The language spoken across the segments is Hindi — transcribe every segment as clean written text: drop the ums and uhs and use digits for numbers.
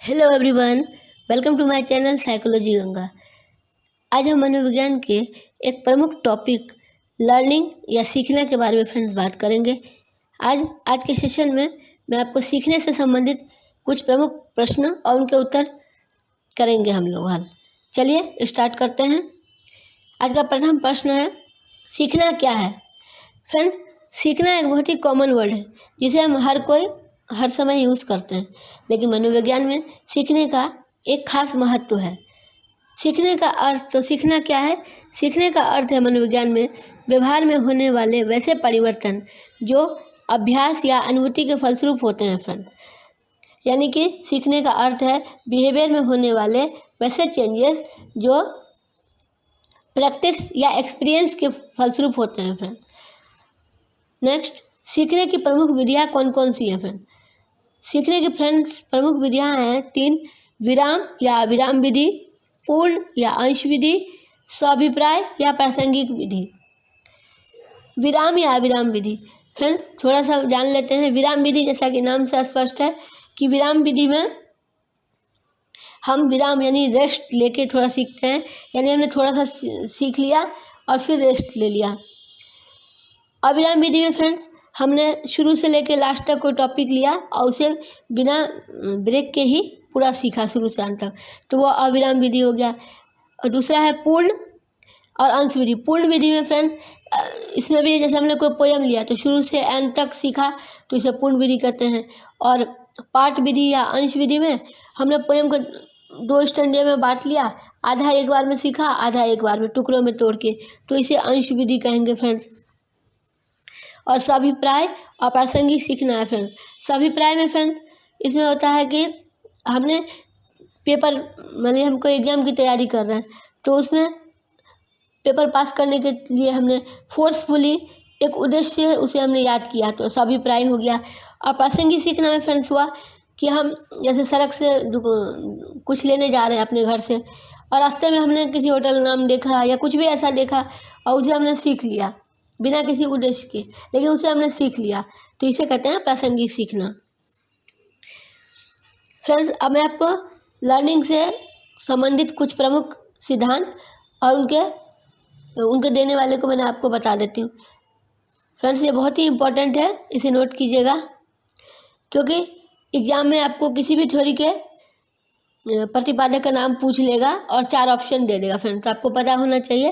Hello everyone, welcome to my channel psychology Ganga. आज हम मनोविज्ञान के एक प्रमुख टॉपिक लर्निंग या सीखने के बारे में फ्रेंड्स बात करेंगे। आज के सेशन में मैं आपको सीखने से संबंधित कुछ प्रमुख प्रश्न और उनके उत्तर करेंगे हम लोग हल। चलिए स्टार्ट करते हैं। आज का प्रथम प्रश्न है, सीखना क्या है? फ्रेंड्स, सीखना एक बहुत ही कॉमन वर्ड है जिसे हम हर समय यूज़ करते हैं, लेकिन मनोविज्ञान में सीखने का एक खास महत्व है। सीखने का अर्थ, तो सीखना क्या है? सीखने का अर्थ है मनोविज्ञान में व्यवहार में होने वाले वैसे परिवर्तन जो अभ्यास या अनुभूति के फलस्वरूप होते हैं फ्रेंड। यानी कि सीखने का अर्थ है बिहेवियर में होने वाले वैसे चेंजेस जो प्रैक्टिस या एक्सपीरियंस के फलस्वरूप होते हैं फ्रेंड। नेक्स्ट, सीखने की प्रमुख विधियाँ कौन कौन सी हैं फ्रेंड? सीखने की फ्रेंड्स प्रमुख विधियाँ हैं 3: विराम या अविराम विधि, पूर्ण या अंश विधि, स्वाभिप्राय या प्रासंगिक विधि। विराम या अविराम विधि फ्रेंड्स थोड़ा सा जान लेते हैं। विराम विधि, जैसा कि नाम से स्पष्ट है कि विराम विधि में हम विराम यानी रेस्ट लेके थोड़ा सीखते हैं, यानी हमने थोड़ा सा सीख लिया और फिर रेस्ट ले लिया। अविराम विधि में फ्रेंड्स हमने शुरू से लेके लास्ट तक कोई टॉपिक लिया और उसे बिना ब्रेक के ही पूरा सीखा शुरू से अंत तक, तो वो अविराम विधि हो गया। और दूसरा है पूर्ण और अंश विधि। पूर्ण विधि में फ्रेंड्स इसमें भी जैसे हमने कोई पोयम लिया तो शुरू से एंड तक सीखा तो इसे पूर्ण विधि कहते हैं। और पाठ विधि या अंश विधि में हमने पोयम को 2 स्टैंडे में बांट लिया, आधा एक बार में सीखा, आधा एक बार में टुकड़ों में तोड़ के, तो इसे अंश विधि कहेंगे फ्रेंड्स। और स्वाभिप्राय और प्रासंगिक सीखना है फ्रेंड्स। स्वाभिप्राय में फ्रेंड्स इसमें होता है कि हमने पेपर, मानिए हम कोई एग्जाम की तैयारी कर रहे हैं तो उसमें पेपर पास करने के लिए हमने फोर्सफुली एक उद्देश्य है उसे हमने याद किया, तो स्वाभिप्राय हो गया। और प्रासंगिक सीखना में फ्रेंड्स हुआ कि हम जैसे सड़क से कुछ लेने जा रहे हैं अपने घर से और रास्ते में हमने किसी होटल का नाम देखा या कुछ भी ऐसा देखा और उसे हमने सीख लिया बिना किसी उद्देश्य के, लेकिन उसे हमने सीख लिया, तो इसे कहते हैं प्रासंगिक सीखना। फ्रेंड्स, अब मैं आपको लर्निंग से संबंधित कुछ प्रमुख सिद्धांत और उनके देने वाले को मैंने आपको बता देती हूँ। फ्रेंड्स, ये बहुत ही इम्पोर्टेंट है, इसे नोट कीजिएगा, क्योंकि एग्जाम में आपको किसी भी थ्योरी के प्रतिपादक का नाम पूछ लेगा और 4 ऑप्शन दे देगा फ्रेंड्स, तो आपको पता होना चाहिए।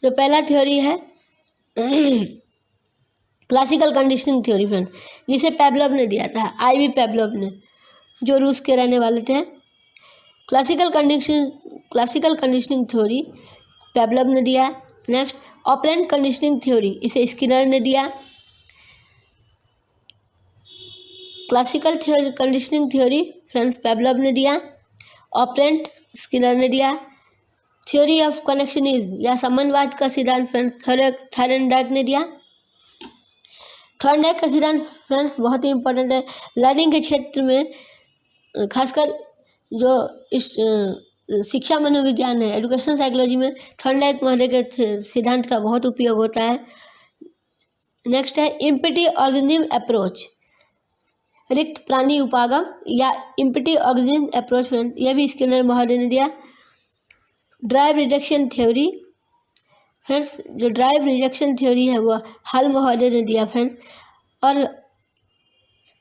तो पहला थ्योरी है क्लासिकल कंडीशनिंग थ्योरी फ्रेंड, जिसे पेवलोव ने दिया था, आईवी पेवलोव ने, जो रूस के रहने वाले थे। क्लासिकल कंडीशनिंग थ्योरी पेवलोव ने दिया। नेक्स्ट, ऑपरेंट कंडीशनिंग थ्योरी, इसे स्किनर ने दिया। क्लासिकल कंडीशनिंग थ्योरी फ्रेंड्स पेवलोव ने दिया, ऑपरेंट स्किनर ने दिया। थ्योरी ऑफ कनेक्शनिज्म या संबंधवाद का सिद्धांत फ्रेंड्स थॉर्नडाइक ने दिया। थॉर्नडाइक का सिद्धांत फ्रेंड्स बहुत ही इंपॉर्टेंट है लर्निंग के क्षेत्र में, खासकर जो इस शिक्षा मनोविज्ञान है, एजुकेशन साइकोलॉजी में थॉर्नडाइक महोदय के सिद्धांत का बहुत उपयोग होता है। नेक्स्ट है इम्पिटी ऑर्गेनिज्म अप्रोच, रिक्त प्राणी उपागम या इम्पिटी ऑर्गेनिज्म अप्रोच फ्रेंड, यह भी स्किनर महोदय ने दिया। ड्राइव रिजेक्शन थ्योरी फ्रेंड्स, जो ड्राइव रिजेक्शन थ्योरी है वो हल महोदय ने दिया फ्रेंड्स, और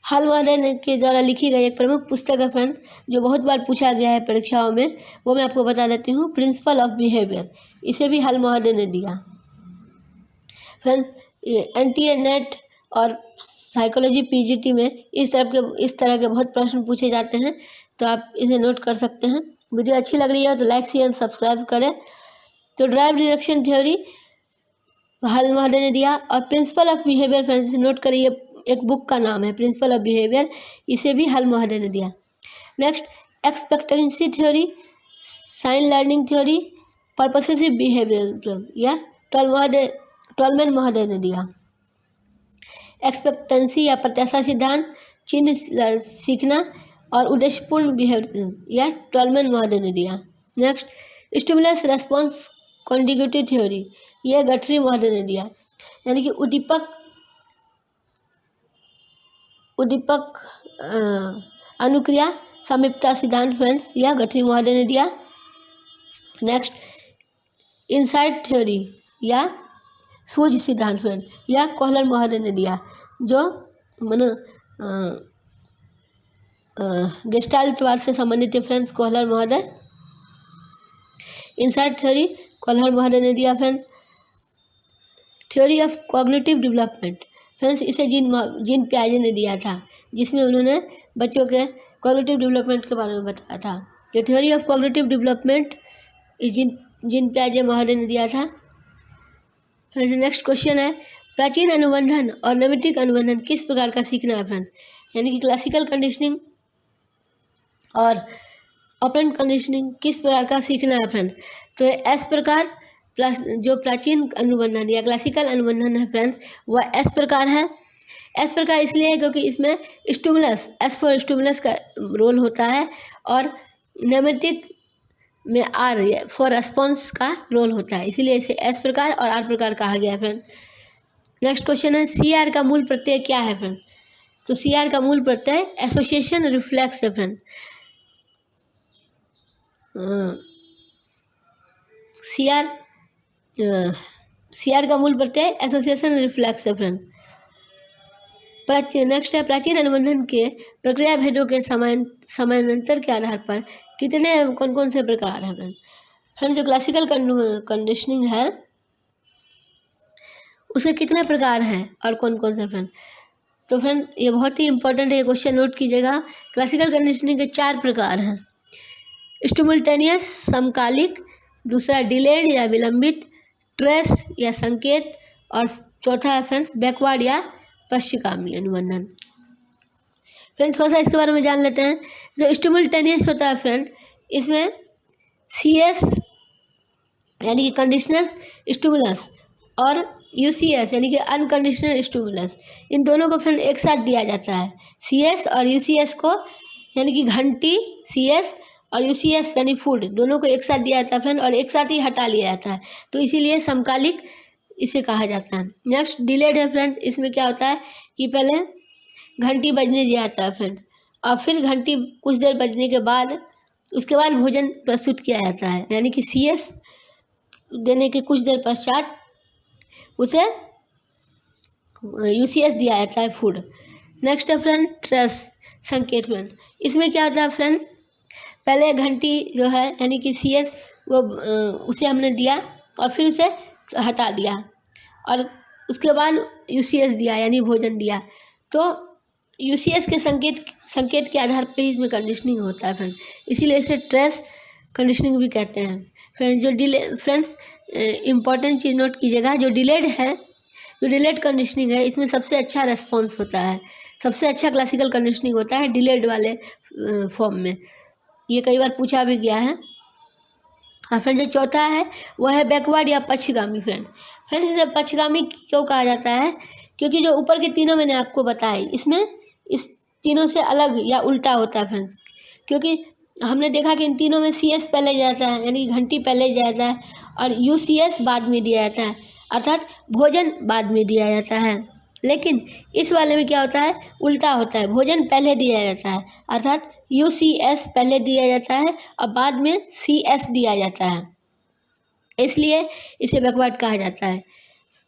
हल महोदय ने के द्वारा लिखी गई एक प्रमुख पुस्तक है फ्रेंड, जो बहुत बार पूछा गया है परीक्षाओं में, वो मैं आपको बता देती हूँ, प्रिंसिपल ऑफ बिहेवियर, इसे भी हल महोदय ने दिया फ्रेंड्स। एनटीए नेट और साइकोलॉजी पीजीटी में इस तरह के बहुत प्रश्न पूछे जाते हैं, तो आप इसे नोट कर सकते हैं। वीडियो अच्छी लग रही है तो लाइक शेयर सब्सक्राइब करें। तो ड्राइव रिडक्शन थ्योरी हल महोदय ने दिया, और principle of behaviour friends note करिए, एक बुक का नाम है प्रिंसिपल ऑफ बिहेवियर, इसे भी हल महोदय ने दिया। Next, expectancy theory, sign learning theory, purposive behaviour या टॉलमैन महोदय ने दिया। एक्सपेक्टेंसी या प्रत्याशा सिद्धांत, चिन्ह सीखना और उद्देश्यपूर्ण बिहेवियर या टॉलमैन महोदय ने दिया। Next, stimulus response contiguity theory, यह गठरी महोदय ने दिया, यानी कि उद्दीपक अनुक्रिया समीपता सिद्धांत फ्रेंड्स, यह गठरी महोदय ने दिया। नेक्स्ट इनसाइट थ्योरी या सूझ सिद्धांत फ्रेंड, यह कोहलर महोदय ने दिया, जो गेस्टाल्टवाद से संबंधित है फ्रेंड्स, कोहलर महोदय। इनसाइट थ्योरी कोहलर महोदय ने दिया friend. Theory of cognitive development friends, इसे जीन पियाजे ने दिया था, जिसमें उन्होंने बच्चों के कॉग्निटिव डेवलपमेंट के बारे में बताया था। तो theory of cognitive development Jean पियाजे महोदय ने दिया था। फ्रेंड्स नेक्स्ट क्वेश्चन है, प्राचीन अनुबंधन और नैमित्तिक अनुबंधन किस प्रकार का सीखना है फ्रेंड्स, यानी कि क्लासिकल कंडीशनिंग और ऑपरेंट कंडीशनिंग किस प्रकार का सीखना है फ्रेंड्स। तो इस प्रकार जो प्राचीन अनुबंधन या क्लासिकल अनुबंधन है फ्रेंड्स, वह इस प्रकार है। इस प्रकार इसलिए है क्योंकि इसमें स्टिमुलस, एस फॉर स्टिमुलस का रोल होता है, और नैमित्तिक में आर फॉर रेस्पॉन्स का रोल होता है, इसीलिए इसे एस प्रकार और आर प्रकार कहा गया है फ्रेंड। नेक्स्ट क्वेश्चन है, सी आर का मूल प्रत्यय क्या है फ्रेंड। तो सी आर का मूल प्रत्यय एसोसिएशन रिफ्लेक्स है फ्रेंड। सी आर का मूल प्रत्यय एसोसिएशन रिफ्लेक्स है फ्रेंड। नेक्स्ट है, प्राचीन अनुबंधन के प्रक्रिया भेदों के समानांतर के आधार पर कितने कौन कौन से प्रकार हैं फ्रेंड। जो क्लासिकल कंडीशनिंग है उसके कितने प्रकार हैं और कौन कौन से फ्रेंड। तो फ्रेंड ये बहुत ही इंपॉर्टेंट है, ये क्वेश्चन नोट कीजिएगा। क्लासिकल कंडीशनिंग के 4 प्रकार हैं, स्टिमुलटेनियस समकालिक, दूसरा डिलेड या विलंबित, ट्रेस या संकेत, और चौथा है फ्रेंड्स बैकवर्ड या पश्चिमगामी अनुबंधन। फ्रेंड्स थोड़ा सा इसके बारे में जान लेते हैं। जो स्टिमुलटेनियस होता है फ्रेंड, इसमें CS यानी कि कंडीशनल स्टिमुलस और UCS यानी कि अनकंडीशनल स्टिमुलस, इन दोनों को फ्रेंड एक साथ दिया जाता है। CS और UCS को यानी कि घंटी CS और UCS यानी फूड, दोनों को एक साथ दिया जाता है फ्रेंड, और एक साथ ही हटा लिया जाता है, तो इसीलिए समकालिक इसे कहा जाता है। नेक्स्ट डिलेड है फ्रेंड, इसमें क्या होता है कि पहले घंटी बजने दिया जाता है फ्रेंड, और फिर घंटी कुछ देर बजने के बाद उसके बाद भोजन प्रस्तुत किया जाता है, यानी कि CS देने के कुछ देर पश्चात उसे UCS दिया जाता है फूड। नेक्स्ट है फ्रेंड ट्रेस संकेत फ्रेंड, इसमें क्या होता है फ्रेंड, पहले घंटी जो है यानी कि CS वो उसे हमने दिया और फिर उसे हटा दिया, और उसके बाद UCS दिया यानी भोजन दिया, तो UCS के संकेत के आधार पे इसमें कंडीशनिंग होता है फ्रेंड, इसीलिए इसे ट्रेस कंडीशनिंग भी कहते हैं फ्रेंड। जो फ्रेंड्स इम्पॉर्टेंट चीज़ नोट कीजिएगा, जो डिलेड कंडीशनिंग है, इसमें सबसे अच्छा रेस्पॉन्स होता है, सबसे अच्छा क्लासिकल कंडीशनिंग होता है डिलेड वाले फॉर्म में, ये कई बार पूछा भी गया है। और फ्रेंड जो चौथा है वह है बैकवर्ड या पक्षगामी फ्रेंड। फ्रेंड्स इसे पक्षगामी क्यों कहा जाता है, क्योंकि जो ऊपर के तीनों मैंने आपको बताए, इसमें इस तीनों से अलग या उल्टा होता है फ्रेंड्स, क्योंकि हमने देखा कि इन तीनों में CS पहले जाता है यानी घंटी पहले जाता है, और UCS बाद में दिया जाता है, अर्थात भोजन बाद में दिया जाता है। लेकिन इस वाले में क्या होता है, उल्टा होता है, भोजन पहले दिया जाता है, अर्थात UCS पहले दिया जाता है और बाद में CS दिया जाता है, इसलिए इसे बैकवर्ड कहा जाता है।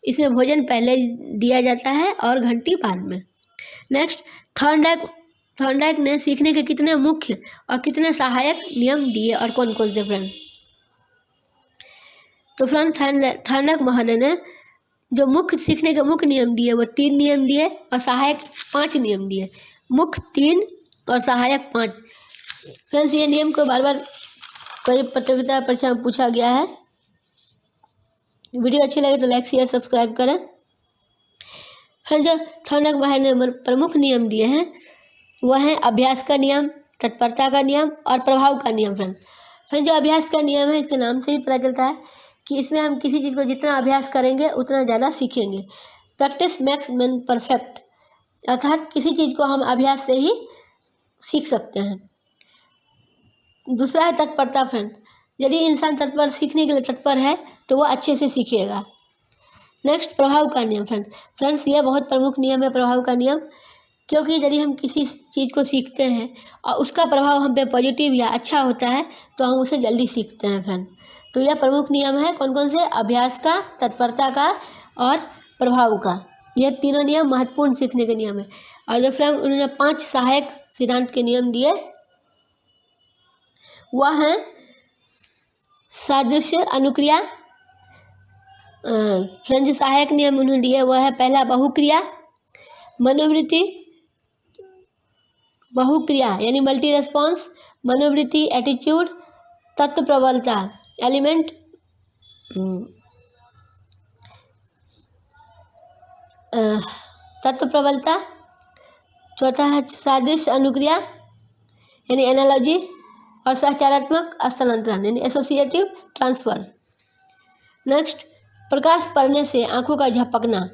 इसमें भोजन पहले दिया जाता है और घंटी बाद में। नेक्स्ट थॉर्नडाइक ने सीखने के कितने मुख्य और कितने सहायक नियम दिए और कौन कौन से फ्रेंड। तो फ्रेंड थॉर्नडाइक महोदय ने जो मुख्य सीखने के मुख्य नियम दिए वो 3 नियम दिए और सहायक 5 नियम दिए, मुख्य 3 और सहायक 5। फ्रेंड्स ये नियम को बार बार कई प्रतियोगिता परीक्षा में पूछा गया है। वीडियो अच्छी लगे तो लाइक शेयर सब्सक्राइब करें। फ्रेंड्स जो थॉर्नडाइक महोदय ने प्रमुख नियम दिए हैं वह है अभ्यास का नियम, तत्परता का नियम और प्रभाव का नियम। फ्रेंड्स जो अभ्यास का नियम है, इसके नाम से ही पता चलता है कि इसमें हम किसी चीज़ को जितना अभ्यास करेंगे उतना ज़्यादा सीखेंगे। प्रैक्टिस मेक्स मैन परफेक्ट, अर्थात किसी चीज़ को हम अभ्यास से ही सीख सकते हैं। दूसरा है तत्परता फ्रेंड, यदि इंसान तत्पर सीखने के लिए तत्पर है तो वो अच्छे से सीखेगा। नेक्स्ट प्रभाव का नियम फ्रेंड्स, ये बहुत प्रमुख नियम है प्रभाव का नियम। क्योंकि यदि हम किसी चीज़ को सीखते हैं और उसका प्रभाव हम पे पॉजिटिव या अच्छा होता है तो हम उसे जल्दी सीखते हैं फ्रेंड। तो यह प्रमुख नियम है कौन कौन से? अभ्यास का, तत्परता का और प्रभाव का। यह तीनों नियम महत्वपूर्ण सीखने के नियम है। और जो फ्रेंड उन्होंने 5 सहायक सिद्धांत के नियम दिए वह हैं सादृश्य, अनुक्रिया। फ्रेंड सहायक नियम उन्होंने दिए वह है पहला बहुक्रिया, मनोवृत्ति, बहुक्रिया यानी मल्टी रेस्पॉन्स, मनोवृत्ति एटीट्यूड, तत्व प्रबलता एलिमेंट, तत्व प्रबलता। चौथा है सादृश्य अनुक्रिया यानी एनालॉजी, और सहचारात्मक स्थानांतरण यानी एसोसिएटिव ट्रांसफर। नेक्स्ट, प्रकाश पड़ने से आंखों का झपकना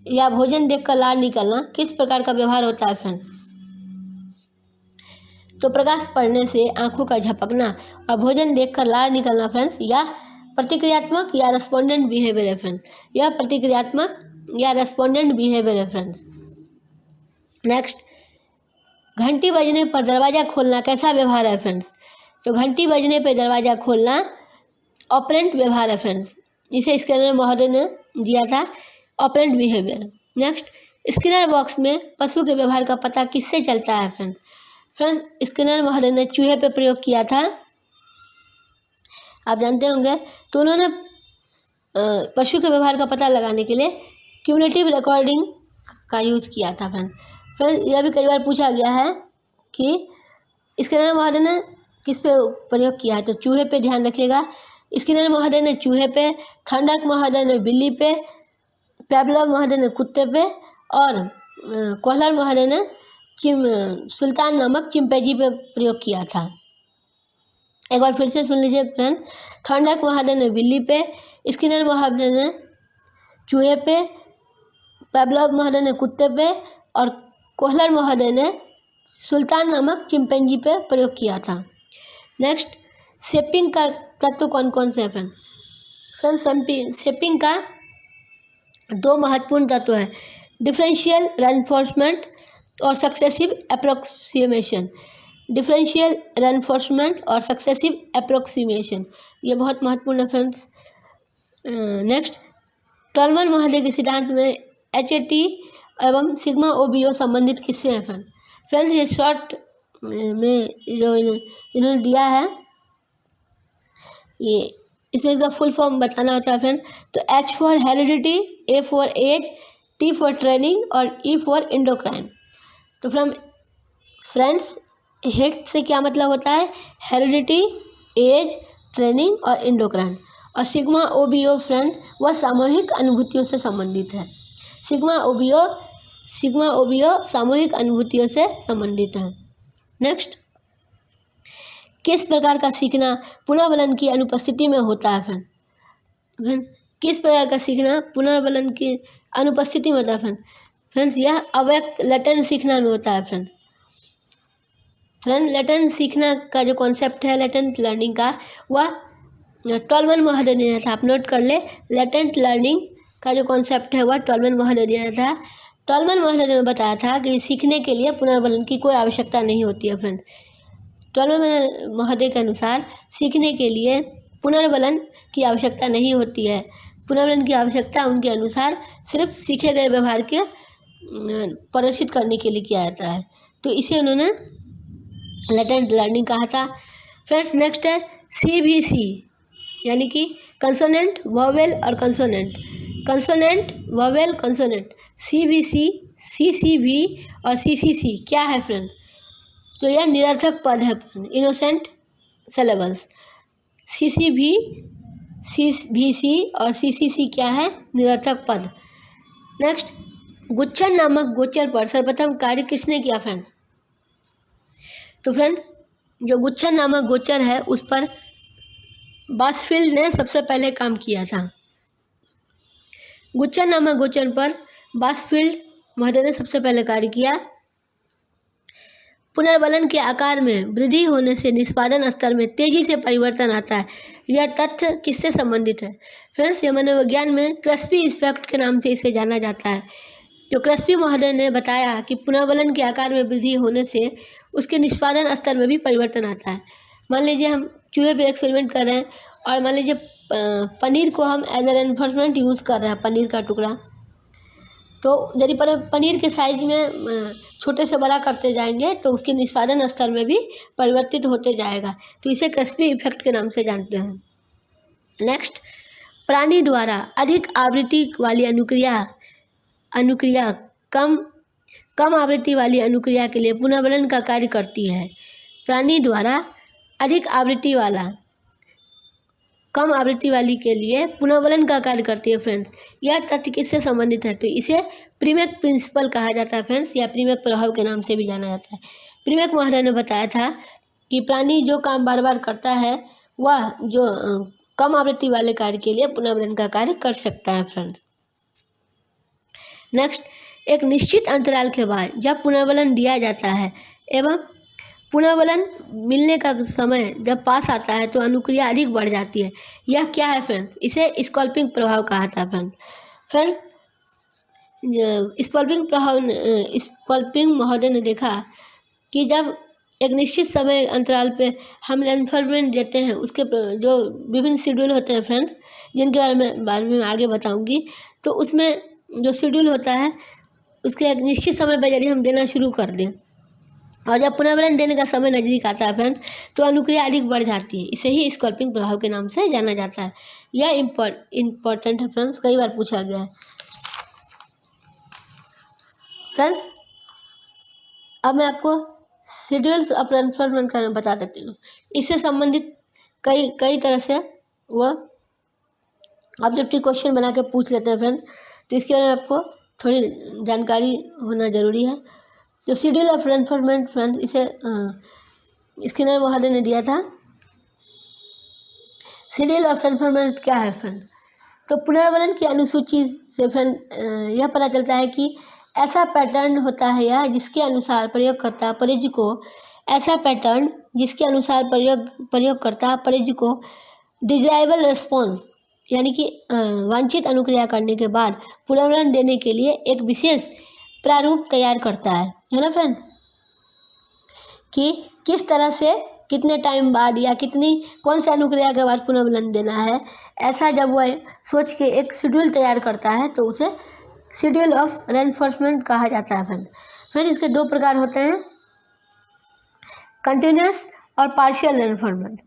या भोजन देखकर लार निकलना किस प्रकार का व्यवहार होता है फ्रेंड? तो प्रकाश पड़ने से आंखों का झपकना और भोजन देखकर लार निकलना फ्रेंड्स या प्रतिक्रियात्मक या रेस्पोंडेंट बिहेवियर है फ्रेंड। यह प्रतिक्रियात्मक या रेस्पोंडेंट बिहेवियर है फ्रेंड। नेक्स्ट, घंटी बजने पर दरवाज़ा खोलना कैसा व्यवहार है फ्रेंड्स? तो घंटी बजने पर दरवाज़ा खोलना ऑपरेंट व्यवहार है फ्रेंड्स, जिसे स्किनर महोदय ने दिया था, operant behaviour. Next, Skinner box में पशु के व्यवहार का पता किससे चलता है फ्रेंड्स? फ्रेंड्स स्किनर महोदय ने चूहे पे प्रयोग किया था, आप जानते होंगे। तो उन्होंने पशु के व्यवहार का पता लगाने के लिए क्यूमुलेटिव रिकॉर्डिंग का यूज़ किया था फ्रेंड। यह भी कई बार पूछा गया है कि स्किनर महोदय ने किस पे प्रयोग किया है, तो चूहे पे ध्यान रखिएगा। स्किनर महोदय ने चूहे पे, थॉर्नडाइक महोदय ने बिल्ली पे, पेवलोव महोदय ने कुत्ते पे और कोहलर महोदय ने सुल्तान नामक चिंपैंजी पे प्रयोग किया था। एक बार फिर से सुन लीजिए फ्रेंड। थॉर्नडाइक महोदय ने बिल्ली पे, स्किनर महोदय ने चूहे पे, पेवलोव महोदय ने कुत्ते पे और कोहलर महोदय ने सुल्तान नामक चिंपैंजी पे प्रयोग किया था। नेक्स्ट, शेपिंग का तत्व कौन कौन से हैं फ्रेंड? फ्रेंड शेपिंग का 2 महत्वपूर्ण तत्व है, डिफरेंशियल रेनफोर्समेंट और सक्सेसिव अप्रोक्सीमेशन। डिफरेंशियल रेनफोर्समेंट और सक्सेसिव अप्रोक्सीमेशन ये बहुत महत्वपूर्ण है फ्रेंड्स। नेक्स्ट, टॉलमन महोदय के सिद्धांत में HAT एवं सिग्मा OBO संबंधित किससे हैं फ्रेंड? फ्रेंड्स ये शॉर्ट में जो इन्होंने दिया है, ये इसमें इसका फुल फॉर्म बताना होता है फ्रेंड। तो H for heredity, A for age, T for training और E फॉर इंडोक्राइन। तो फ्रेंड्स हिट से क्या मतलब होता है? हेरिडिटी, एज, ट्रेनिंग और इंडोक्राइन। और सिग्मा OBO फ्रेंड वह सामूहिक अनुभूतियों से संबंधित है। सिग्मा OBO सामूहिक अनुभूतियों से संबंधित है। नेक्स्ट, किस प्रकार का सीखना पुनर्बलन की अनुपस्थिति में होता है फ्रेंड? किस प्रकार का सीखना पुनर्बलन की अनुपस्थिति में होता है फ्रेंड्स? यह अव्यक्त लेटेंट सीखना में होता है फ्रेंड। लेटेंट सीखना का जो कॉन्सेप्ट है लेटेंट लर्निंग का, वह टॉलमन महोदय ने दिया था, आप नोट कर ले। लेटेंट लर्निंग का जो कॉन्सेप्ट है वह टॉलमन महोदय ने दिया था। टॉलमन महोदय ने बताया था कि सीखने के लिए पुनर्बलन की कोई आवश्यकता नहीं होती है फ्रेंड। टॉलमन महोदय के अनुसार सीखने के लिए पुनर्बलन की आवश्यकता नहीं होती है। पुनर्बलन की आवश्यकता उनके अनुसार सिर्फ सीखे गए व्यवहार के प्रदर्शित करने के लिए किया जाता है। तो इसे उन्होंने लेटेंट लर्निंग कहा था फ्रेंड्स। नेक्स्ट है CVC यानी कि कंसोनेंट, वोवेल और consonant. Consonant, vowel, consonant. CVC, CCV और CCC क्या है फ्रेंड्स? तो यह निरर्थक पद है, इनोसेंट सिलेबल्स। CCV, CVC और CCC क्या है? निरर्थक पद। नेक्स्ट, गुच्छन नामक गोचर पर सर्वप्रथम कार्य किसने किया फ्रेंड्स? तो फ्रेंड्स जो गुच्छन नामक गोचर है उस पर बासफील्ड ने सबसे पहले काम किया था। गुच्छन नामक गोचर पर बासफील्ड महोदय ने सबसे पहले कार्य किया। पुनर्बलन के आकार में वृद्धि होने से निष्पादन स्तर में तेजी से परिवर्तन आता है। यह तथ्य किससे संबंधित है फ्रेंड्स? यह मनोविज्ञान में क्रस्बी इफेक्ट के नाम से इसे जाना जाता है। तो क्रेस्पी महोदय ने बताया कि पुनर्वलन के आकार में वृद्धि होने से उसके निष्पादन स्तर में भी परिवर्तन आता है। मान लीजिए हम चूहे पे एक्सपेरिमेंट कर रहे हैं और मान लीजिए पनीर को हम एज ए रेनफोर्समेंट यूज़ कर रहे हैं, पनीर का टुकड़ा, तो यदि पनीर के साइज में छोटे से बड़ा करते जाएंगे तो उसके निष्पादन स्तर में भी परिवर्तित होते जाएगा। तो इसे क्रेस्पी इफेक्ट के नाम से जानते हैं। नेक्स्ट, प्राणी द्वारा अधिक आवृत्ति वाली अनुक्रिया कम आवृत्ति वाली अनुक्रिया के लिए पुनर्वलन का कार्य करती है। प्राणी द्वारा अधिक आवृत्ति वाला कम आवृत्ति वाली के लिए पुनर्वलन का कार्य करती है फ्रेंड्स। यह तथ्य किससे संबंधित है? तो इसे प्रीमेक प्रिंसिपल कहा जाता है फ्रेंड्स, या प्रीमेक प्रभाव के नाम से भी जाना जाता है। प्रीमेक महोदय ने बताया था कि प्राणी जो काम बार बार करता है वह जो कम आवृत्ति वाले कार्य के लिए पुनर्वलन का कार्य कर सकता है फ्रेंड्स। नेक्स्ट, एक निश्चित अंतराल के बाद जब पुनर्वलन दिया जाता है एवं पुनर्वलन मिलने का समय जब पास आता है तो अनुक्रिया अधिक बढ़ जाती है। यह क्या है फ्रेंड्स? इसे स्कैल्पिंग प्रभाव कहा था फ्रेंड्स। स्कैल्पिंग महोदय ने देखा कि जब एक निश्चित समय अंतराल पे हम रेनफोर्समेंट देते हैं, उसके जो विभिन्न शेड्यूल होते हैं फ्रेंड्स, जिनके बारे में आगे बताऊंगी, तो उसमें जो शेड्यूल होता है उसके एक निश्चित समय पर यदि हम देना शुरू कर दें और जब पुनर्वलन देने का समय नज़दीक आता है फ्रेंड्स तो अनुक्रिया अधिक बढ़ जाती है। इसे ही स्कैल्पिंग प्रभाव के नाम से जाना जाता है। यह इम्पोर्टेंट है फ्रेंड्स, कई बार पूछा गया है फ्रेंड्स। अब मैं आपको शेड्यूल्स ऑफ रेनफोर्समेंट का बता देती हूँ। इससे संबंधित कई तरह से वह ऑब्जेक्टिव क्वेश्चन बना के पूछ लेते हैं फ्रेंड्स, तो इसके बारे में आपको थोड़ी जानकारी होना ज़रूरी है। जो शेड्यूल ऑफ रेनफोर्समेंट फ्रेंड्स, इसे स्किनर महोदय ने दिया था। शेड्यूल ऑफ रेनफोर्समेंट क्या है फ्रेंड्स? तो पुनर्वलन की अनुसूची से फ्रेंड यह पता चलता है कि ऐसा पैटर्न होता है या जिसके अनुसार प्रयोगकर्ता परिज को डिजायरेबल रिस्पॉन्स यानी कि वांछित अनुक्रिया करने के बाद पुनर्वलन देने के लिए एक विशेष प्रारूप तैयार करता है ना फ्रेंड, कि किस तरह से कितने टाइम बाद या कौन से अनुक्रिया के बाद पुनर्वलन देना है। ऐसा जब वह सोच के एक शेड्यूल तैयार करता है तो उसे शेड्यूल ऑफ रेनफोर्समेंट कहा जाता है फ्रेंड। इसके दो प्रकार होते हैं, कंटिन्यूस और पार्शियल रेनफोर्समेंट।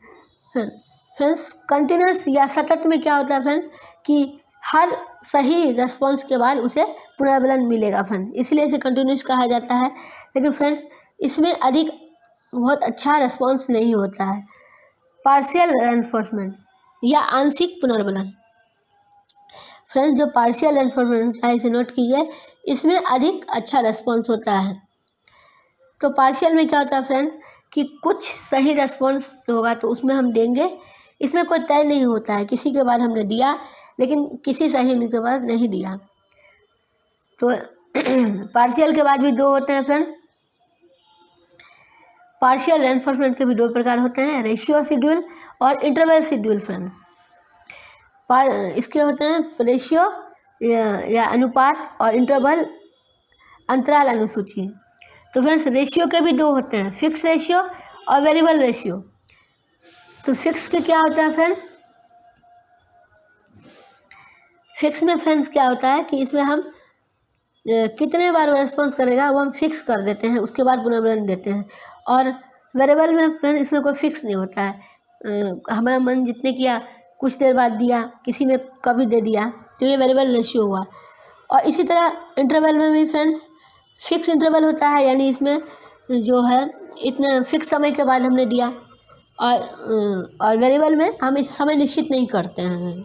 फ्रेंड्स, कंटिन्यूस या सतत में क्या होता है फ्रेंड कि हर सही रेस्पॉन्स के बाद उसे पुनर्वलन मिलेगा फ्रेंड, इसलिए इसे कंटिन्यूस कहा जाता है। लेकिन फ्रेंड्स इसमें बहुत अच्छा रेस्पॉन्स नहीं होता है। पार्शियल रेनफोर्समेंट या आंशिक पुनर्वलन फ्रेंड्स, जो पार्शियल रेनफोर्समेंट होता है इसे नोट कीजिए, इसमें अधिक अच्छा रेस्पॉन्स होता है। तो पार्शियल में क्या होता है फ्रेंड कि कुछ सही रेस्पॉन्स होगा तो उसमें हम देंगे, इसमें कोई तय नहीं होता है, किसी के बाद हमने दिया लेकिन किसी सही के बाद नहीं दिया। तो पार्शियल के बाद भी दो होते हैं फ्रेंड्स। पार्शियल रेनफोर्समेंट के भी दो प्रकार होते हैं, रेशियो शेड्यूल और इंटरवल शेड्यूल फ्रेंड। इसके होते हैं रेशियो या अनुपात और इंटरवल अंतराल अनुसूची। तो फ्रेंड्स रेशियो के भी दो होते हैं, फिक्स रेशियो और वेरिएबल रेशियो। तो फिक्स के क्या होता है फ्रेंड? फिक्स में फ्रेंड्स क्या होता है कि इसमें हम कितने बार रेस्पॉन्स करेगा वो हम फिक्स कर देते हैं, उसके बाद पुनर्वलन देते हैं। और वेरिएबल में फ्रेंड इसमें कोई फिक्स नहीं होता है, हमारा मन जितने किया कुछ देर बाद दिया, किसी ने कभी दे दिया, तो ये वेरिएबल रेशियो हुआ। और इसी तरह इंटरवल में भी फ्रेंड्स फिक्स इंटरवल होता है, यानी इसमें जो है इतने फिक्स समय के बाद हमने दिया। और वेरिएबल में हम इस समय निश्चित नहीं करते हैं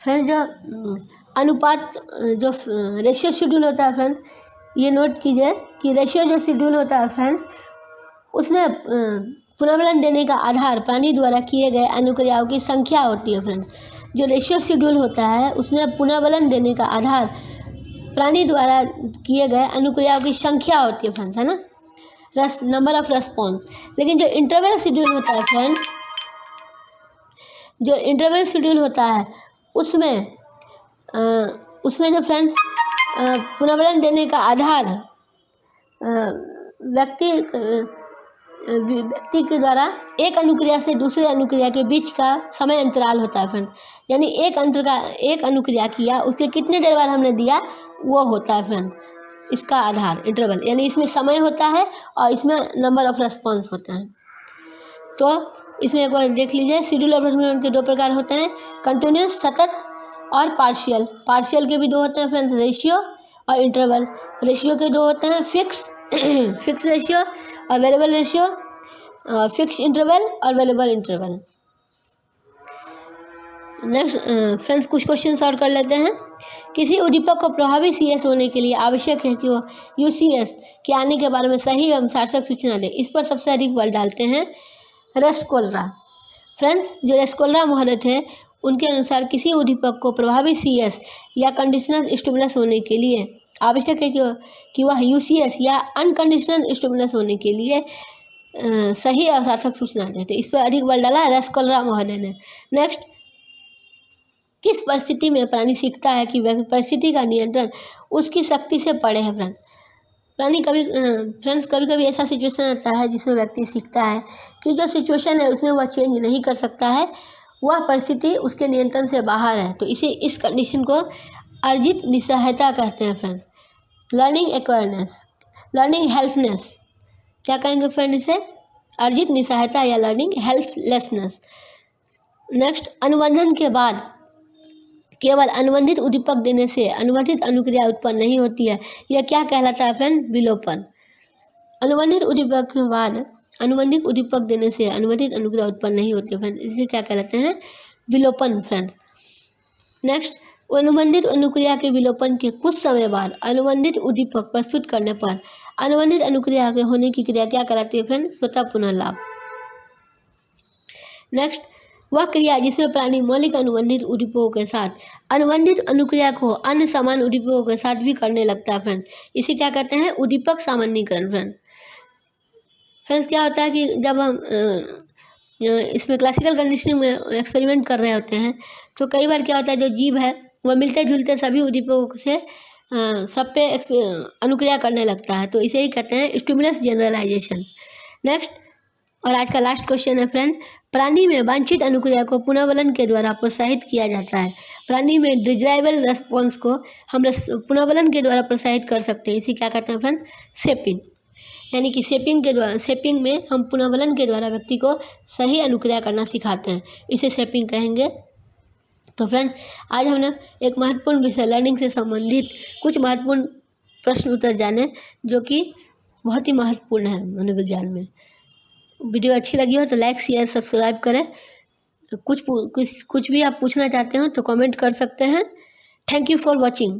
फ्रेंड्स। जो अनुपात जो रेशियो शेड्यूल होता है फ्रेंड्स, ये नोट कीजिए कि रेशियो जो शेड्यूल होता है फ्रेंड्स उसमें पुनर्वलन देने का आधार प्राणी द्वारा किए गए अनुक्रियाओं की संख्या होती है फ्रेंड्स। जो रेशियो शेड्यूल होता है उसमें पुनर्वलन देने का आधार प्राणी द्वारा किए गए अनुक्रियाओं की संख्या होती है फ्रेंड्स, है ना, नंबर ऑफ रेस्पॉन्स। लेकिन जो इंटरवल शेड्यूल होता है फ्रेंड्स, जो इंटरवल शेड्यूल होता है उसमें जो फ्रेंड्स पुनर्वलन देने का आधार व्यक्ति के द्वारा एक अनुक्रिया से दूसरे अनुक्रिया के बीच का समय अंतराल होता है फ्रेंड्स। यानी एक अनुक्रिया किया, उसके कितने देर बाद हमने दिया, वो होता है फ्रेंड्स इसका आधार, इंटरवल। यानी इसमें समय होता है और इसमें नंबर ऑफ रेस्पॉन्स होता है। तो इसमें एक बार देख लीजिए, शेड्यूल ऑफ रेस्पॉन्स के 2 प्रकार होते हैं, कंटिन्यूस सतत और पार्शियल। पार्शियल के भी 2 होते हैं फ्रेंड्स, रेशियो और इंटरवल। रेशियो के 2 होते हैं, फिक्स रेशियो और वेरिएबल रेशियो, फिक्स इंटरवल और वेरिएबल इंटरवल। नेक्स्ट फ्रेंड्स कुछ क्वेश्चन सॉल्व कर लेते हैं। किसी उद्दीपक को प्रभावी CS होने के लिए आवश्यक है कि वो UCS के आने के बारे में सही एवं सार्थक सूचना दे। इस पर सबसे अधिक बल डालते हैं रेस्कोल्रा। फ्रेंड्स जो रेस्कोल्रा महोदय थे, उनके अनुसार किसी उद्दीपक को प्रभावी CS या कंडीशनल स्टिमुलस होने के लिए आवश्यक है कि वह UCS या अनकंडीशनल स्टिमुलस होने के लिए सही और सार्थक सूचना दे। तो इस पर अधिक बल डाला रेस्कोल्रा महोदय ने। नेक्स्ट, किस परिस्थिति में प्राणी सीखता है कि परिस्थिति का नियंत्रण उसकी शक्ति से परे है। कभी कभी ऐसा सिचुएशन आता है जिसमें व्यक्ति सीखता है कि जो सिचुएशन है उसमें वह चेंज नहीं कर सकता है, वह परिस्थिति उसके नियंत्रण से बाहर है। तो इस कंडीशन को अर्जित निसहायता कहते हैं फ्रेंड्स। लर्निंग एक्वायरनेस, लर्निंग हेल्पनेस, क्या कहेंगे फ्रेंड इसे, अर्जित निसहायता या लर्निंग हेल्पलेसनेस। नेक्स्ट, अनुबंधन के बाद केवल अनुबंधित उद्दीपक देने से अनुबंधित अनुक्रिया उत्पन्न नहीं होती है, यह क्या कहलाता है फ्रेंड, विलोपन। अनुबंधित उद्दीपक के बाद अनुबंधित उद्दीपक देने से अनुबंधित अनुक्रिया उत्पन्न नहीं होती है फ्रेंड, इसे क्या कहलाते हैं, विलोपन फ्रेंड। नेक्स्ट, अनुबंधित अनुक्रिया के विलोपन के कुछ समय बाद अनुबंधित उद्दीपक प्रस्तुत करने पर अनुबंधित अनुक्रिया के होने की क्रिया क्या कहलाती है फ्रेंड, स्वतः पुनर्लाभ। नेक्स्ट, वह क्रिया जिसमें प्राणी मौलिक अनुबंधित उद्दीपकों के साथ अनुबंधित अनुक्रिया को अन्य समान उद्दीपकों के साथ भी करने लगता है फ्रेंड, इसे क्या कहते हैं, उद्दीपक सामान्यीकरण फ्रेंड। फ्रेंड्स क्या होता है कि जब हम इसमें क्लासिकल कंडीशनिंग में एक्सपेरिमेंट कर रहे होते हैं तो कई बार क्या होता है, जो जीव है वह मिलते जुलते सभी उद्दीपकों से सब पे अनुक्रिया करने लगता है, तो इसे ही कहते हैं स्टिमुलस जनरलाइजेशन। नेक्स्ट, और आज का लास्ट क्वेश्चन है फ्रेंड, प्राणी में वांछित अनुक्रिया को पुनर्वलन के द्वारा प्रोत्साहित किया जाता है। प्राणी में डिजायरेबल रेस्पॉन्स को हम पुनर्वलन के द्वारा प्रोत्साहित कर सकते हैं, इसे क्या कहते हैं फ्रेंड, शेपिंग। यानी कि शेपिंग में हम पुनर्वलन के द्वारा व्यक्ति को सही अनुक्रिया करना सिखाते हैं, इसे शेपिंग कहेंगे। तो फ्रेंड्स आज हमने एक महत्वपूर्ण विषय लर्निंग से संबंधित कुछ महत्वपूर्ण प्रश्न उत्तर जाने, जो कि बहुत ही महत्वपूर्ण है मनोविज्ञान में। वीडियो अच्छी लगी हो तो लाइक शेयर सब्सक्राइब करें। कुछ भी आप पूछना चाहते हो तो कमेंट कर सकते हैं। Thank you for watching.